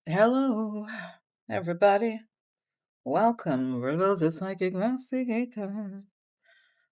Hello, everybody. Welcome. We're those psychic investigators.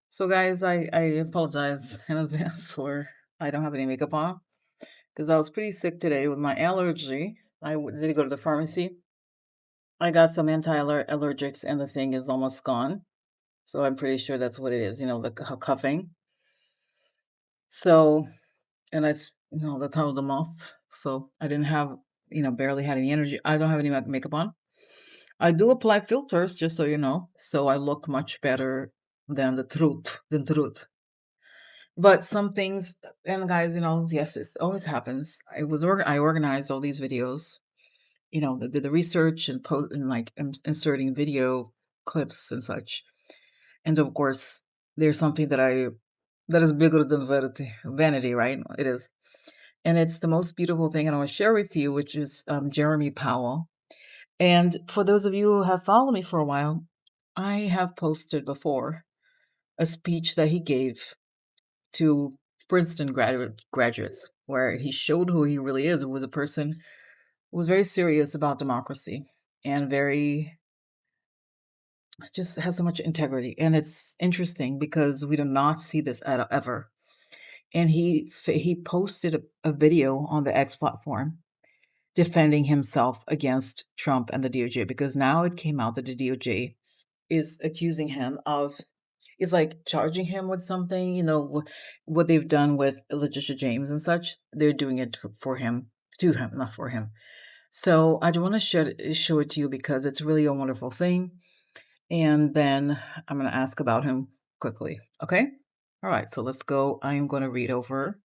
So, guys, I apologize in advance for I don't have any makeup on because I was pretty sick today with my allergy. Did go to the pharmacy. I got some anti-allergics, and the thing is almost gone. So I'm pretty sure that's what it is. The coughing. So, and the top of the mouth. So I didn't have, barely had any energy. I don't have any makeup on. I do apply filters, just so you know, so I look much better than the truth, But some things, and guys, yes, it always happens. I organized all these videos, did the research and post and like inserting video clips and such. And of course, there's something that is bigger than vanity, right? It is, and it's the most beautiful thing, and I want to share with you, which is Jeremy Powell. And for those of you who have followed me for a while, I have posted before a speech that he gave to Princeton graduates, where he showed who he really is. It was a person who was very serious about democracy and very just has so much integrity. And it's interesting because we do not see this ever. And he posted a video on the X platform defending himself against Trump and the DOJ, because now it came out that the DOJ is accusing him of is like charging him with something, what they've done with Letitia James and such. They're doing it for him, to him, not for him. So I do want to show it to you because it's really a wonderful thing. And then I'm going to ask about him quickly. Okay. All right. So let's go. I am going to read over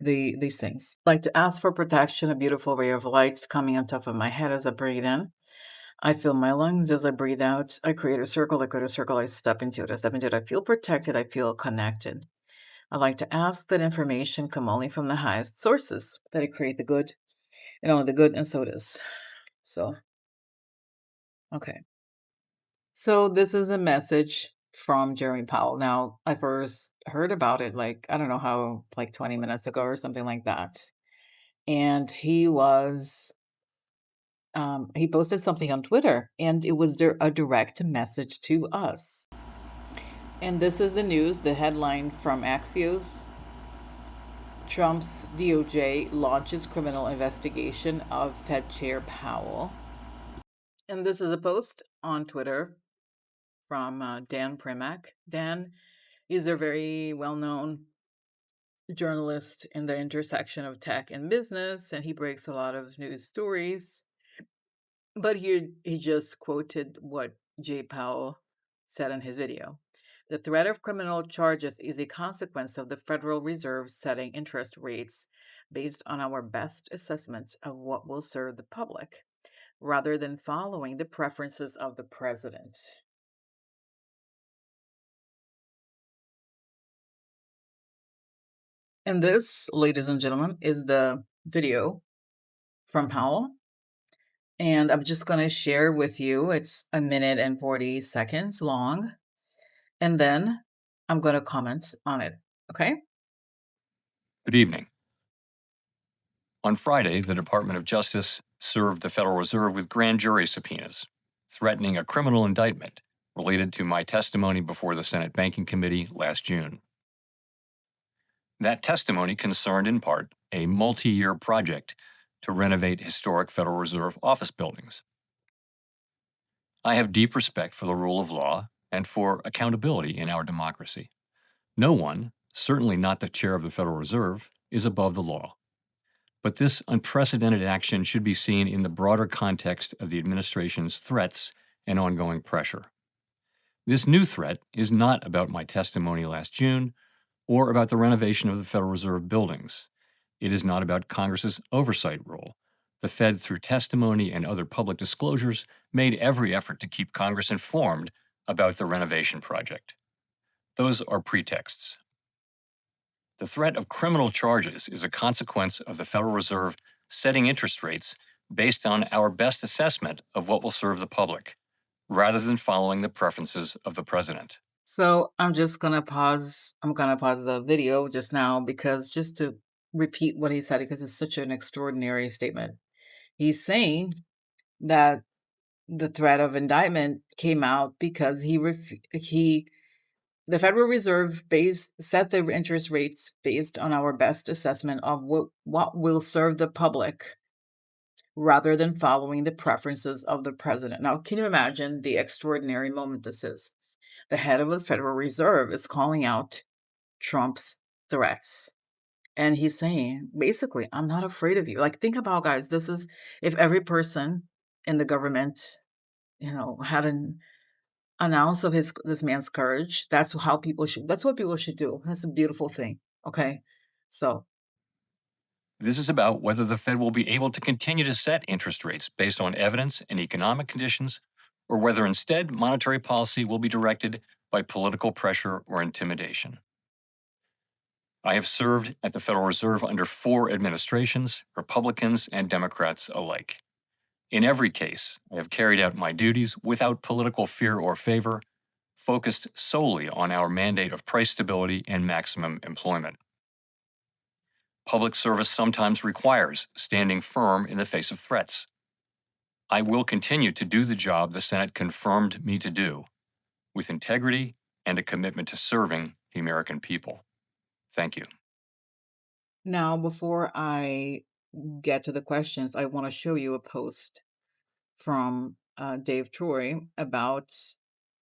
these things. Like to ask for protection, a beautiful ray of light coming on top of my head as I breathe in. I feel my lungs as I breathe out. I create a circle. I create a circle. I step into it. I step into it. I feel protected. I feel connected. I like to ask that information come only from the highest sources, that I create the good, the good, and so it is. So, okay. So this is a message from Jeremy Powell. Now, I first heard about it like, I don't know how, like 20 minutes ago or something like that. And he posted something on Twitter, and it was a direct message to us. And this is the news, the headline from Axios. Trump's DOJ launches criminal investigation of Fed Chair Powell. And this is a post on Twitter from Dan Primack. Dan is a very well-known journalist in the intersection of tech and business, and he breaks a lot of news stories. But here he just quoted what Jay Powell said in his video. The threat of criminal charges is a consequence of the Federal Reserve setting interest rates based on our best assessment of what will serve the public, rather than following the preferences of the president. And this, ladies and gentlemen, is the video from Powell. And I'm just going to share with you. It's a minute and 40 seconds long. And then I'm going to comment on it. Okay? Good evening. On Friday, the Department of Justice served the Federal Reserve with grand jury subpoenas, threatening a criminal indictment related to my testimony before the Senate Banking Committee last June. That testimony concerned in part a multi-year project to renovate historic Federal Reserve office buildings. I have deep respect for the rule of law and for accountability in our democracy. No one, certainly not the chair of the Federal Reserve, is above the law. But this unprecedented action should be seen in the broader context of the administration's threats and ongoing pressure. This new threat is not about my testimony last June or about the renovation of the Federal Reserve buildings. It is not about Congress's oversight role. The Fed, through testimony and other public disclosures, made every effort to keep Congress informed about the renovation project. Those are pretexts. The threat of criminal charges is a consequence of the Federal Reserve setting interest rates based on our best assessment of what will serve the public, rather than following the preferences of the president. So I'm just going to pause. I'm going to pause the video just now because just to repeat what he said, because it's such an extraordinary statement. He's saying that the threat of indictment came out because the Federal Reserve set the interest rates based on our best assessment of what will serve the public rather than following the preferences of the president. Now, can you imagine the extraordinary moment this is? The head of the Federal Reserve is calling out Trump's threats. And he's saying, basically, I'm not afraid of you. Like, think about, guys, this is if every person in the government, had an ounce of this man's courage, that's what people should do. That's a beautiful thing. Okay. So This is about whether the Fed will be able to continue to set interest rates based on evidence and economic conditions, or whether instead monetary policy will be directed by political pressure or intimidation. I have served at the Federal Reserve under 4 administrations, Republicans and Democrats alike. In every case, I have carried out my duties without political fear or favor, focused solely on our mandate of price stability and maximum employment. Public service sometimes requires standing firm in the face of threats. I will continue to do the job the Senate confirmed me to do, with integrity and a commitment to serving the American people. Thank you. now, before I get to the questions, I want to show you a post from Dave Troy about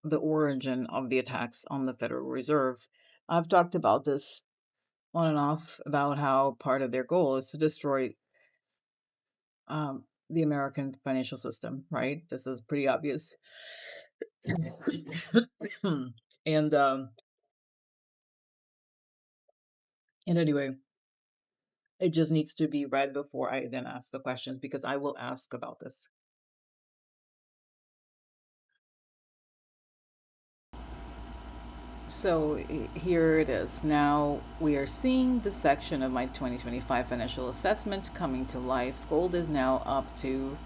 the origin of the attacks on the Federal Reserve. I've talked about this on and off about how part of their goal is to destroy the American financial system, right? This is pretty obvious. and and anyway, it just needs to be read before I then ask the questions because I will ask about this. So here it is. Now we are seeing the section of my 2025 financial assessment coming to life. Gold is now up to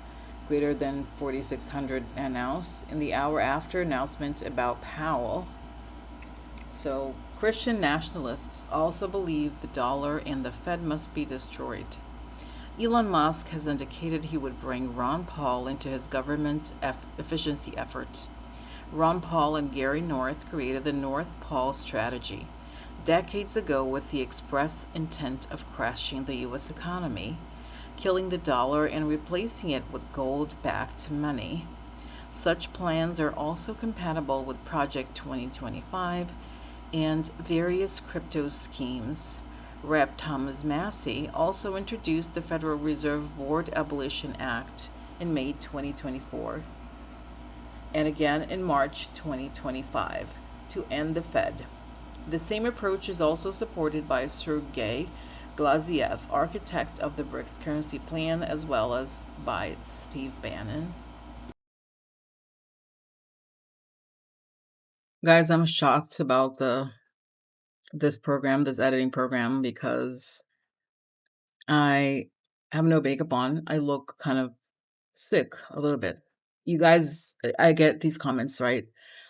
greater than 4,600 an ounce in the hour after announcement about Powell. So Christian nationalists also believe the dollar and the Fed must be destroyed. Elon Musk has indicated he would bring Ron Paul into his government efficiency efforts. Ron Paul and Gary North created the North Pole strategy decades ago with the express intent of crashing the U.S. economy, killing the dollar, and replacing it with gold-backed money. Such plans are also compatible with Project 2025 and various crypto schemes. Rep. Thomas Massie also introduced the Federal Reserve Board Abolition Act in May 2024 and again in March 2025 to end the Fed. The same approach is also supported by Sergei Glaziev, architect of the BRICS currency plan, as well as by Steve Bannon. Guys, I'm shocked about this editing program, because I have no makeup on. I look kind of sick a little bit. You guys, I get these comments, right?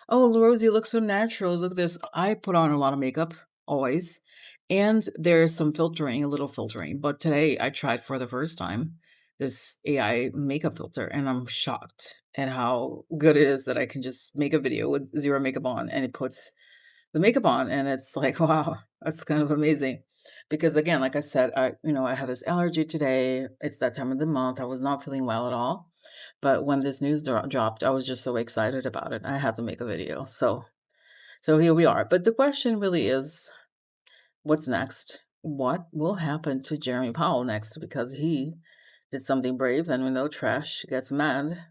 Oh, Rose, you look so natural. Look at this. I put on a lot of makeup always, and there's some filtering, a little filtering. But today I tried for the first time this AI makeup filter, and I'm shocked at how good it is that I can just make a video with zero makeup on, and it puts the makeup on, and it's like, wow, that's kind of amazing. Because again, like I said, I have this allergy today. It's that time of the month. I was not feeling well at all. But when this news dropped, I was just so excited about it. I had to make a video. So here we are. But the question really is, what's next? What will happen to Jeremy Powell next? Because he did something brave, and we know trash gets mad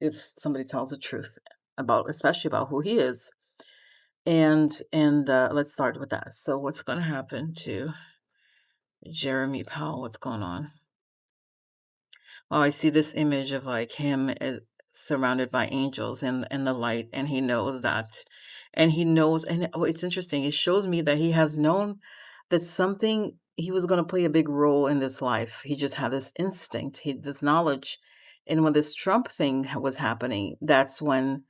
if somebody tells the truth especially about who he is. And let's start with that. So what's going to happen to Jeremy Powell? What's going on? Oh, I see this image of like him surrounded by angels in the light, and he knows that. And he knows, and it's interesting. It shows me that he has known that he was going to play a big role in this life. He just had this instinct, this knowledge. And when this Trump thing was happening, that's when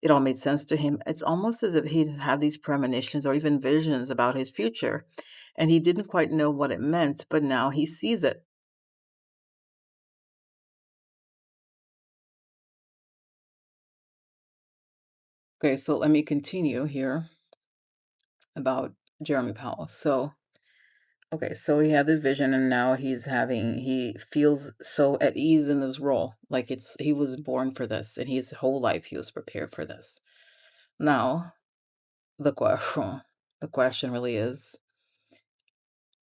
it all made sense to him. It's almost as if he had these premonitions or even visions about his future, and he didn't quite know what it meant, but now he sees it. Okay, so let me continue here about Jeremy Powell. So, okay, so he had the vision, and now he feels so at ease in this role. Like he was born for this, and his whole life he was prepared for this. Now, the question, the question really is,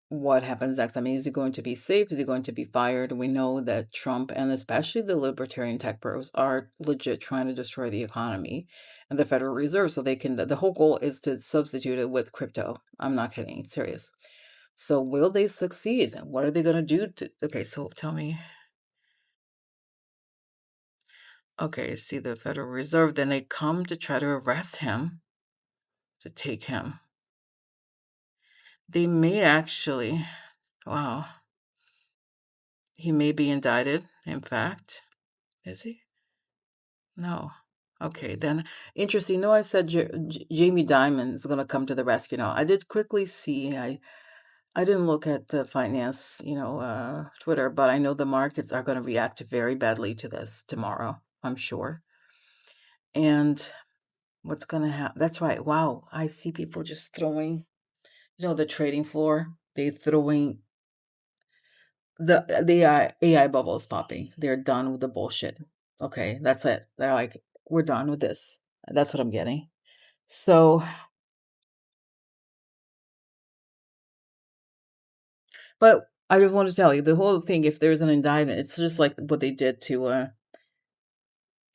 what happens next? I mean, is he going to be safe? Is he going to be fired? We know that Trump and especially the libertarian tech bros are legit trying to destroy the economy and the Federal Reserve so they can. The whole goal is to substitute it with crypto. I'm not kidding. It's serious. So will they succeed? What are they going to do? Okay, so tell me. Okay, see the Federal Reserve. Then they come to try to arrest him, to take him. They may actually. Wow. He may be indicted, in fact. Is he? No. Okay, then interesting. No, I said Jamie Dimon is going to come to the rescue now. I did quickly see. I didn't look at the finance, Twitter, but I know the markets are going to react very badly to this tomorrow. I'm sure. And what's going to happen? That's right. Wow, I see people just throwing, the trading floor. They throwing the AI bubble is popping. They're done with the bullshit. Okay, that's it. They're like, we're done with this. That's what I'm getting. So, but I just want to tell you the whole thing. If there's an indictment, it's just like what they did to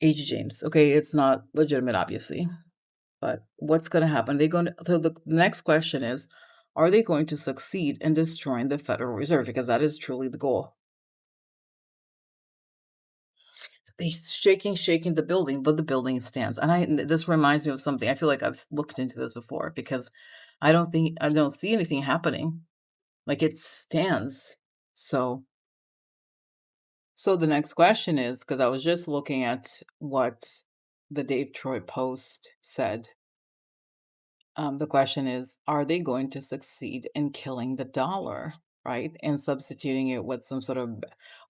H. James. Okay, it's not legitimate, obviously. But what's going to happen? They're going to. So the next question is, are they going to succeed in destroying the Federal Reserve? Because that is truly the goal. They shaking the building, but the building stands. And this reminds me of something. I feel like I've looked into this before because I don't see anything happening. Like it stands. So the next question is, because I was just looking at what the Dave Troy post said. The question is, are they going to succeed in killing the dollar, right? And substituting it with some sort of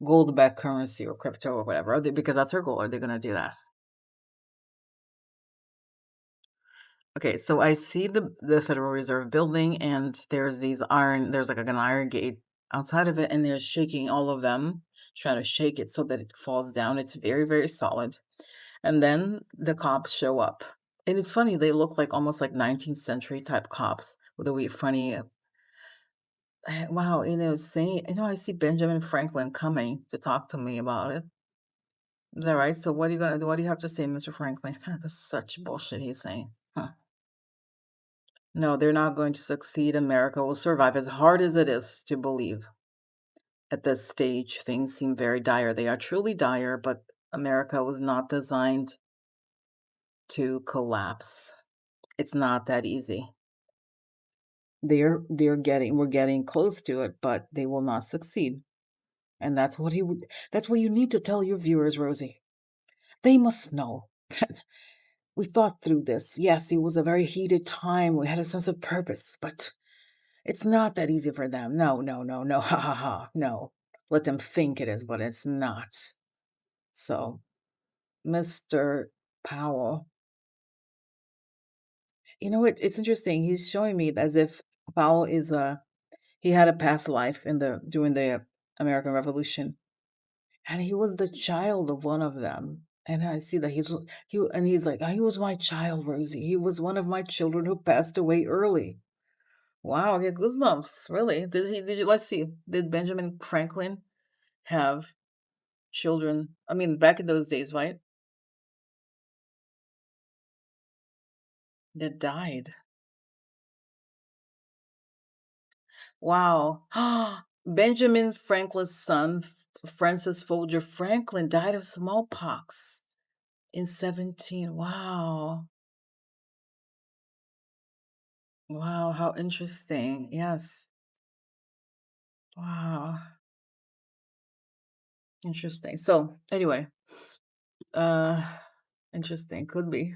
gold-backed currency or crypto or whatever? Because that's their goal. Are they going to do that? Okay, so I see the Federal Reserve building, and there's like an iron gate outside of it, and they're shaking all of them, trying to shake it so that it falls down. It's very, very solid. And then the cops show up. And it's funny, they look like almost like 19th century type cops with a weird funny wow, saying, I see Benjamin Franklin coming to talk to me about it. Is that right? So what are you gonna do? What do you have to say, Mr. Franklin? That's such bullshit he's saying. Huh. No, they're not going to succeed. America will survive, as hard as it is to believe. At this stage, things seem very dire. They are truly dire, but America was not designed to collapse. It's not that easy. We're getting close to it, but they will not succeed. And that's what you need to tell your viewers, Rosie. They must know that we thought through this. Yes, it was a very heated time. We had a sense of purpose, but it's not that easy for them. No, no, no, no. Ha ha ha. No. Let them think it is, but it's not. So, Mr. Powell, it's interesting. He's showing me as if Powell he had a past life during the American Revolution, and he was the child of one of them. And I see that he's like, he was my child, Rosie. He was one of my children who passed away early. Wow, I get goosebumps. Really? Did you? Let's see. Did Benjamin Franklin have children? I mean, back in those days, right? That died. Wow. Benjamin Franklin's son, Francis Folger Franklin, died of smallpox in 17. Wow. Wow, how interesting. Yes. Wow. Interesting. So, anyway, uh interesting, could be.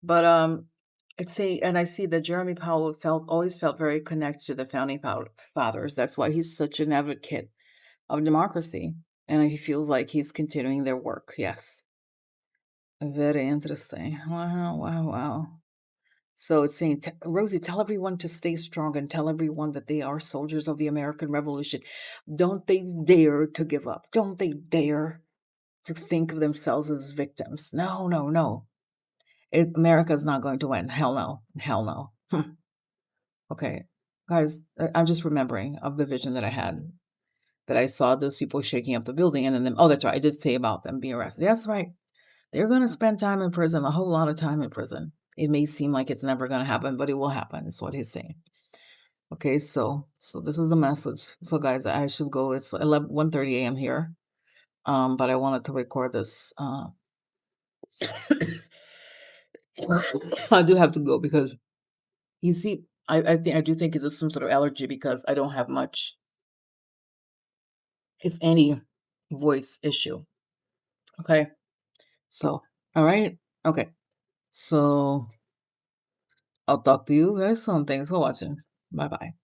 But I see that Jeremy Powell always felt very connected to the founding fathers. That's why he's such an advocate of democracy, and he feels like he's continuing their work. Yes. Very interesting. Wow, wow, wow. So it's saying, Rosie, tell everyone to stay strong and tell everyone that they are soldiers of the American Revolution. Don't they dare to give up. Don't they dare to think of themselves as victims. No, no, no. America's not going to win. Hell no. Hell no. Okay. Guys, I'm just remembering of the vision that I had, that I saw those people shaking up the building, and then oh, that's right. I did say about them being arrested. That's right. They're going to spend time in prison, a whole lot of time in prison. It may seem like it's never going to happen, but it will happen. Is what he's saying. Okay, so this is the message. So guys, I should go. It's 1:30 a.m. here. But I wanted to record this. I do have to go because you see, I do think it's some sort of allergy because I don't have much, if any, voice issue. Okay, so all right, okay, so I'll talk to you very soon. Thanks for watching. Bye bye.